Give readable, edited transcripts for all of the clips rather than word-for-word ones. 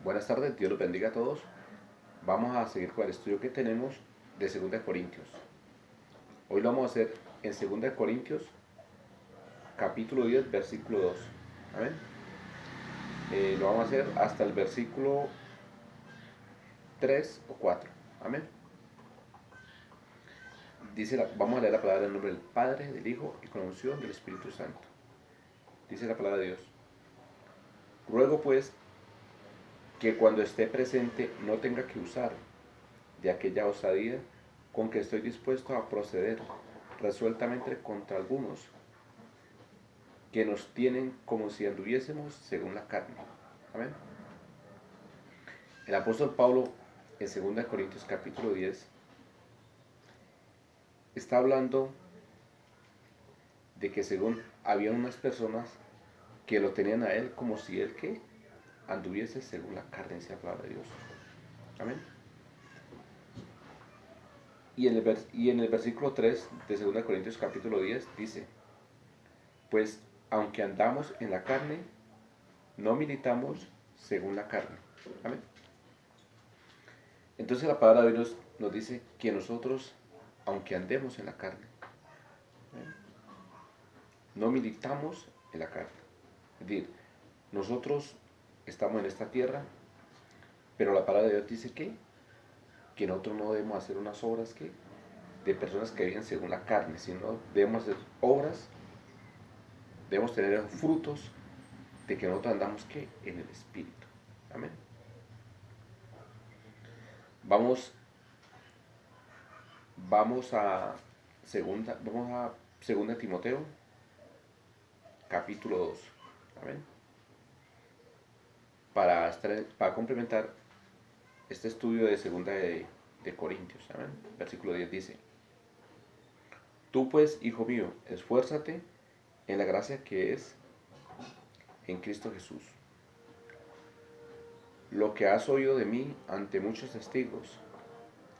Buenas tardes, Dios los bendiga a todos. Vamos a seguir con el estudio que tenemos de 2 Corintios. Hoy lo vamos a hacer en 2 Corintios, capítulo 10, versículo 2. Amén. Lo vamos a hacer hasta el versículo 3 o 4. Amén. Vamos a leer la palabra en nombre del Padre, del Hijo y con la unción del Espíritu Santo. Dice la palabra de Dios. Ruego pues que cuando esté presente no tenga que usar de aquella osadía con que estoy dispuesto a proceder resueltamente contra algunos que nos tienen como si anduviésemos según la carne. Amén. El apóstol Pablo en 2 Corintios capítulo 10 está hablando de que según había unas personas que lo tenían a él como si él que anduviese según la carne, dice la palabra de Dios. Amén. Y en el versículo 3 de 2 Corintios capítulo 10 dice, pues aunque andamos en la carne, no militamos según la carne. Amén. Entonces la palabra de Dios nos dice que nosotros, aunque andemos en la carne, no militamos en la carne. Es decir, nosotros estamos en esta tierra, pero la palabra de Dios dice que nosotros no debemos hacer unas obras de personas que viven según la carne, sino debemos hacer obras, debemos tener frutos de que nosotros andamos en el Espíritu. Amén. Vamos a segunda Timoteo, capítulo 2. Amén. Para complementar este estudio de segunda de Corintios. Amén. Versículo 10 dice, tú pues, hijo mío, esfuérzate en la gracia que es en Cristo Jesús. Lo que has oído de mí ante muchos testigos,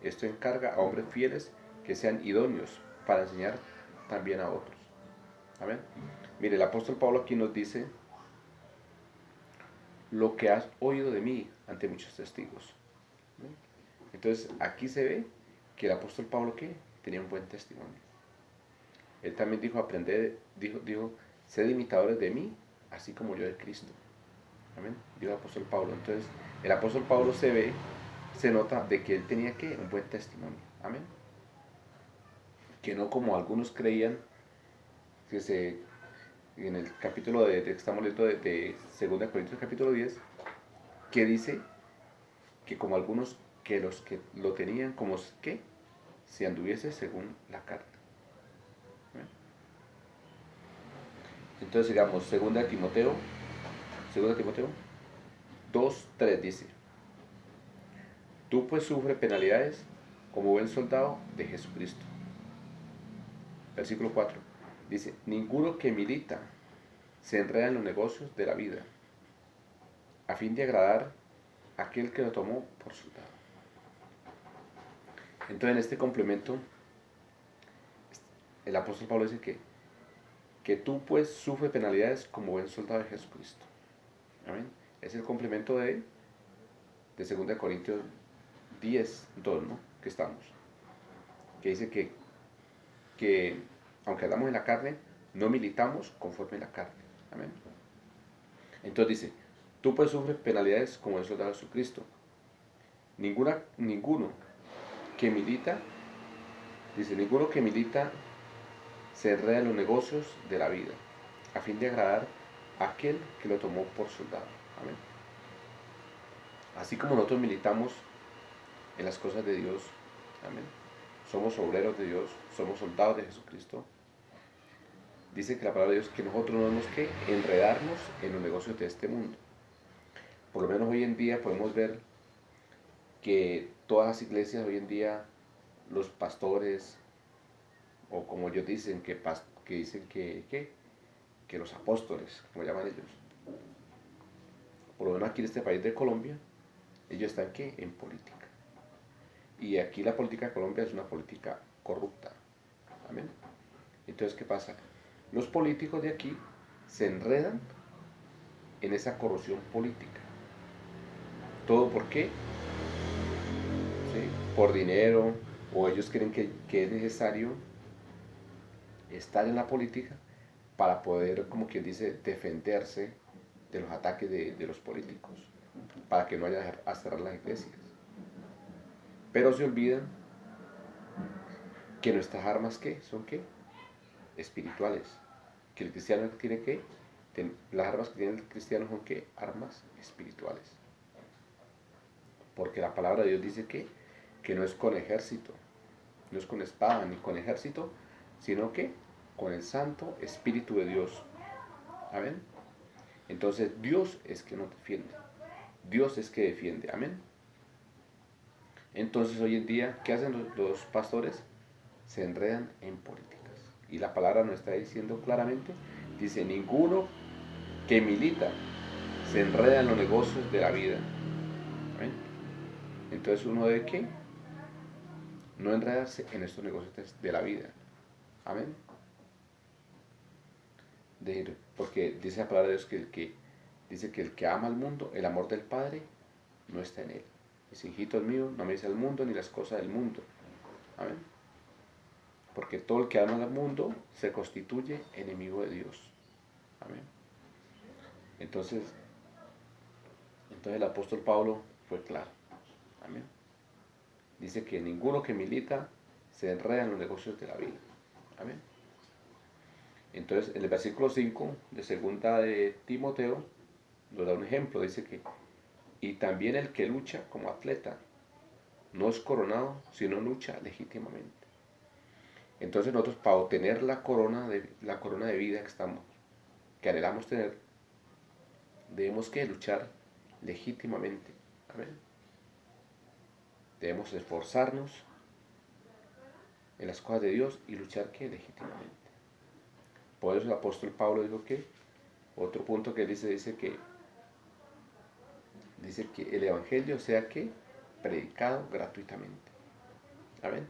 esto encarga a hombres fieles que sean idóneos para enseñar también a otros. Amén. Mire, el apóstol Pablo aquí nos dice, lo que has oído de mí ante muchos testigos. ¿Amén? Entonces, aquí se ve que el apóstol Pablo, ¿qué? Tenía un buen testimonio. Él también dijo, sed imitadores de mí, así como yo de Cristo. Amén. Dijo el apóstol Pablo. Entonces, el apóstol Pablo se nota de que él tenía un buen testimonio. Amén. Que no como algunos creían, en el capítulo que estamos leyendo de 2 Corintios capítulo 10, que dice que como algunos que los que lo tenían como que si anduviese según la carne. ¿Amén? Entonces digamos, 2 Timoteo 2:3 dice, tú pues sufre penalidades como buen soldado de Jesucristo. Versículo 4 dice, ninguno que milita se enreda en los negocios de la vida, a fin de agradar a aquel que lo tomó por soldado. Entonces en este complemento, el apóstol Pablo dice que tú pues sufre penalidades como buen soldado de Jesucristo. Amén. Es el complemento de 2 Corintios 10, 2, ¿no? Que estamos. Que dice que aunque andamos en la carne, no militamos conforme a la carne. Amén. Entonces dice, tú pues sufres penalidades como el soldado de Jesucristo. Ninguno que milita, ninguno que milita se enreda en los negocios de la vida, a fin de agradar a aquel que lo tomó por soldado. Amén. Así como nosotros militamos en las cosas de Dios, amén, somos obreros de Dios, somos soldados de Jesucristo, dice que la palabra de Dios que nosotros no tenemos que enredarnos en los negocios de este mundo. Por lo menos hoy en día podemos ver que todas las iglesias hoy en día, los pastores, o como ellos dicen, que dicen que los apóstoles, como llaman ellos, por lo menos aquí en este país de Colombia, ellos están en política. Y aquí la política de Colombia es una política corrupta. Amén. Entonces, ¿qué pasa? Los políticos de aquí se enredan en esa corrupción política. ¿Todo por qué? ¿Sí? Por dinero, o ellos creen que es necesario estar en la política para poder, como quien dice, defenderse de los ataques de los políticos, para que no vayan a cerrar las iglesias. Pero se olvidan que nuestras armas, ¿qué? ¿Son qué? Espirituales. Que el cristiano tiene que, las armas que tiene el cristiano son qué? Armas espirituales. Porque la palabra de Dios dice que no es con ejército, no es con espada ni con ejército, sino que con el Santo Espíritu de Dios. Amén. Entonces Dios es que nos defiende. Dios es que defiende. Amén. Entonces hoy en día, ¿qué hacen los pastores? Se enredan en políticas. Y la palabra nos está diciendo claramente, dice, ninguno que milita se enreda en los negocios de la vida. ¿Amén? Entonces uno debe ¿qué? No enredarse en estos negocios de la vida. Amén. Porque dice la palabra de Dios dice que el que ama al mundo, el amor del Padre no está en él. Mis hijitos míos, no améis al mundo ni las cosas del mundo. Amén. Porque todo el que ama al mundo se constituye enemigo de Dios. Amén. Entonces el apóstol Pablo fue claro. Amén. Dice que ninguno que milita se enreda en los negocios de la vida. Amén. Entonces, en el versículo 5 de segunda de Timoteo, nos da un ejemplo. Dice que, y también el que lucha como atleta no es coronado, sino lucha legítimamente. Entonces nosotros, para obtener la corona de vida que anhelamos tener, debemos que luchar legítimamente. Amén. Debemos esforzarnos en las cosas de Dios y luchar que legítimamente. Por eso el apóstol Pablo dijo que, otro punto que dice que el evangelio sea que predicado gratuitamente. Amén.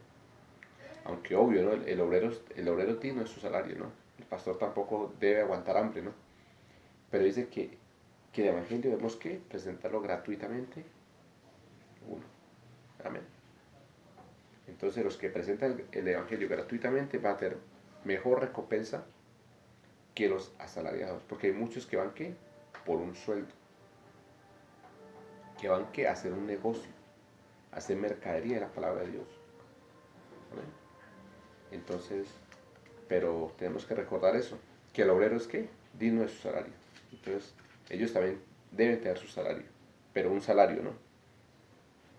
Aunque obvio, ¿no? El obrero digno es su salario, ¿no? El pastor tampoco debe aguantar hambre, ¿no? Pero dice que el evangelio debemos que presentarlo gratuitamente. Uno. Amén. Entonces los que presentan el evangelio gratuitamente van a tener mejor recompensa que los asalariados, porque hay muchos que van ¿qué? Por un sueldo, que van ¿qué? A hacer un negocio, a hacer mercadería de la palabra de Dios. ¿Amén? Entonces, pero tenemos que recordar eso, que el obrero es ¿qué? Digno de su salario. Entonces, ellos también deben tener su salario, pero un salario,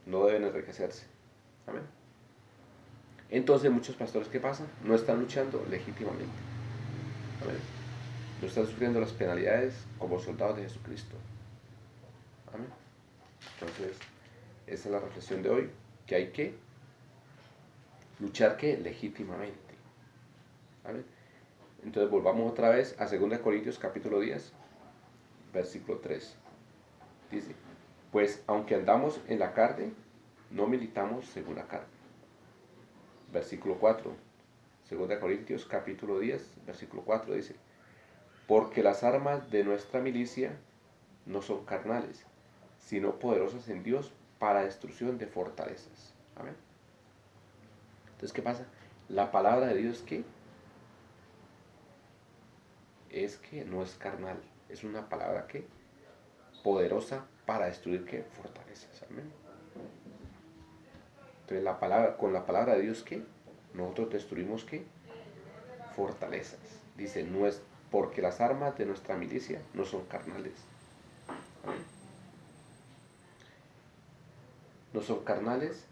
no deben enriquecerse. Amén. Entonces, muchos pastores, ¿qué pasa? No están luchando legítimamente. Amén. No están sufriendo las penalidades como soldados de Jesucristo. Amén. Entonces, esa es la reflexión de hoy, que hay que luchar ¿qué? Legítimamente. Amén. Entonces volvamos otra vez a 2 Corintios capítulo 10, versículo 3. Dice, pues aunque andamos en la carne, no militamos según la carne. Versículo 4. 2 Corintios capítulo 10, versículo 4 dice, porque las armas de nuestra milicia no son carnales, sino poderosas en Dios para destrucción de fortalezas. Amén. Entonces, ¿qué pasa? La palabra de Dios es que no es carnal, es una palabra que poderosa para destruir ¿qué? Fortalezas. Amén. Entonces, con la palabra de Dios ¿qué? Nosotros destruimos ¿qué? Fortalezas. Dice, no es porque las armas de nuestra milicia no son carnales. Amén. No son carnales,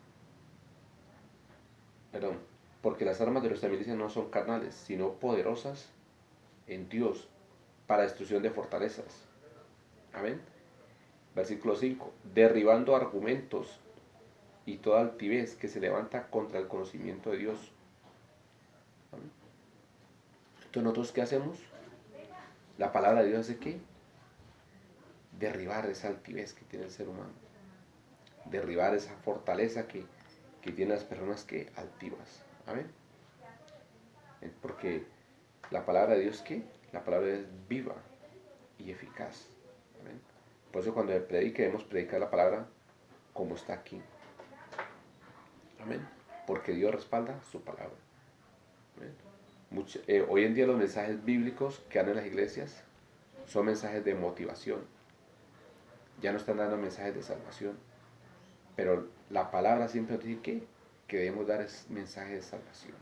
perdón, porque las armas de nuestra milicia no son carnales, sino poderosas en Dios para destrucción de fortalezas. Amén. Versículo 5. Derribando argumentos y toda altivez que se levanta contra el conocimiento de Dios. Amén. Entonces, ¿nosotros qué hacemos? La palabra de Dios hace ¿qué? Derribar esa altivez que tiene el ser humano. Derribar esa fortaleza que tienen las personas que altivas. Amén. Porque la palabra de Dios ¿qué? La palabra de Dios es viva y eficaz. Amén. Por eso cuando predique debemos predicar la palabra como está aquí. Amén. Porque Dios respalda su palabra. Amén. Hoy en día los mensajes bíblicos que dan en las iglesias son mensajes de motivación. Ya no están dando mensajes de salvación. Pero la palabra siempre nos dice que debemos dar es mensaje de salvación.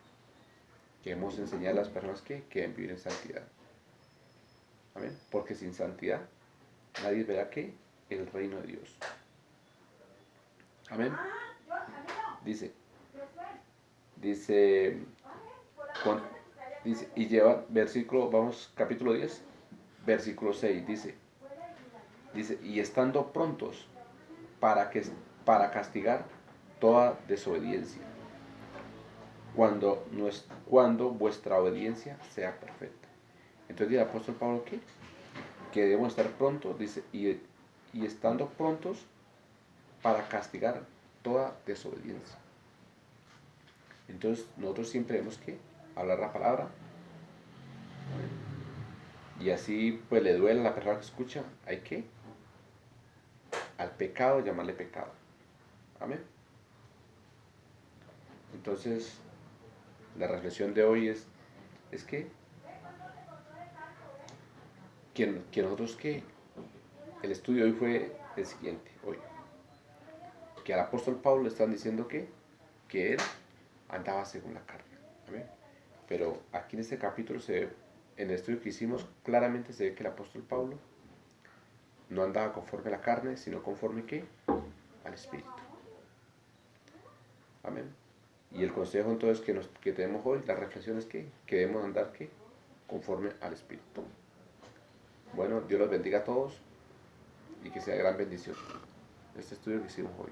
Que debemos enseñar a las personas que deben vivir en santidad. Amén. Porque sin santidad nadie verá que el reino de Dios. Amén. Dice, dice, y lleva versículo, vamos, capítulo 10, versículo 6, dice, y estando prontos para castigar toda desobediencia, cuando vuestra obediencia sea perfecta. Entonces dice el apóstol Pablo que debemos estar prontos, dice, y estando prontos para castigar toda desobediencia. Entonces nosotros siempre debemos que hablar la palabra, y así pues le duele a la persona que escucha, hay que al pecado llamarle pecado. Amén. Entonces la reflexión de hoy es que nosotros el estudio de hoy fue el siguiente, hoy, que al apóstol Pablo le están diciendo que él andaba según la carne. Amén. Pero aquí en este capítulo en el estudio que hicimos, claramente se ve que el apóstol Pablo no andaba conforme a la carne, sino conforme al Espíritu. Amén. Y el consejo entonces que tenemos hoy, la reflexión es que debemos andar conforme al Espíritu. Bueno, Dios los bendiga a todos y que sea gran bendición este estudio que hicimos hoy.